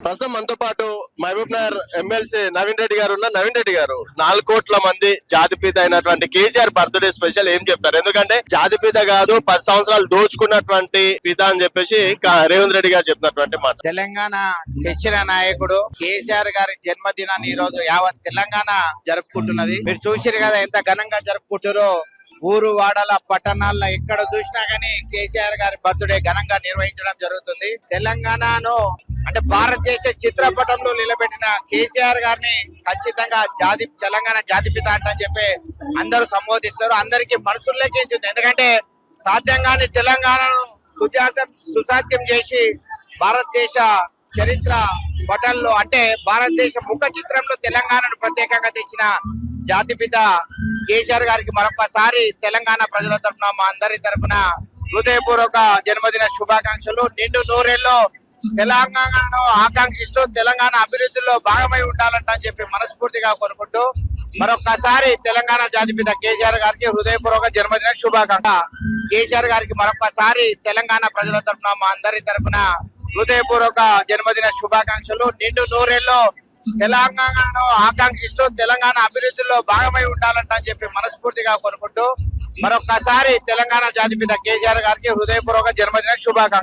ప్రస్తుతం మనతో పాటు మహబూబ్ నగర్ ఎమ్మెల్సీ నవీన్ రెడ్డి గారు ఉన్నారు. నవీన్ రెడ్డి గారు 4 కోట్ల మంది జాతిపిత అయినటువంటి కేసీఆర్ బర్త్డే స్పెషల్ ఏం చెప్తారు? ఎందుకంటే జాతిపిత కాదు 10 సంవత్సరాలు దోచుకున్నటువంటి పిత అని చెప్పేసి రేవంత్ రెడ్డి గారు చెప్పినటువంటి మాట. తెలంగాణ తెచ్చిన నాయకుడు కేసీఆర్ గారి జన్మదినాన్ని ఈ రోజు యావత్ తెలంగాణ జరుపుకుంటున్నది. మీరు చూసిరు కదా ఎంత ఘనంగా జరుపుకుంటారో. ఊరు వాడల పట్టణాల్లో ఎక్కడ చూసినా గానీ కేసీఆర్ గారి బర్త్డే ఘనంగా నిర్వహించడం జరుగుతుంది. తెలంగాణను అంటే భారతదేశ చిత్రపటంలో నిలబెట్టిన కేసీఆర్ గారిని ఖచ్చితంగా తెలంగాణ జాతిపిత అంటని చెప్పి అందరూ సంబోధిస్తారు. అందరికీ మనసుల్లోకి ఎంచుతుంది. ఎందుకంటే సాధ్యంగాని తెలంగాణను సుసాధ్యం చేసి భారతదేశ చరిత్ర పటంలో అంటే భారతదేశ ముఖ చిత్రంలో తెలంగాణను ప్రత్యేకంగా తెచ్చిన జాతిపిత కేసీఆర్ గారికి మరొకసారి తెలంగాణ ప్రజల తరఫున మా అందరి తరఫున హృదయపూర్వక జన్మదిన శుభాకాంక్షలు. నిండు నూరేళ్ళు తెలంగాణను ఆకాంక్షిస్తూ తెలంగాణ అభివృద్ధిలో భాగమై ఉండాలంట చెప్పి మనస్ఫూర్తిగా కోరుకుంటూ మరొకసారి తెలంగాణ జాతిపిత కేసీఆర్ గారికి హృదయపూర్వక జన్మదిన శుభాకాంక్ష. కేసీఆర్ గారికి మరొకసారి తెలంగాణ ప్రజల తరఫున మా అందరి తరఫున హృదయపూర్వక జన్మదిన శుభాకాంక్షలు. నిండు నూరేళ్ళు తెలంగాణను ఆకాంక్షిస్తూ తెలంగాణ అభివృద్ధిలో భాగమై ఉండాలంట చెప్పి మనస్ఫూర్తిగా కోరుకుంటూ మరొకసారి తెలంగాణ జాతిపిత కేసీఆర్ గారికి హృదయపూర్వక జన్మదిన శుభాకాంక్ష.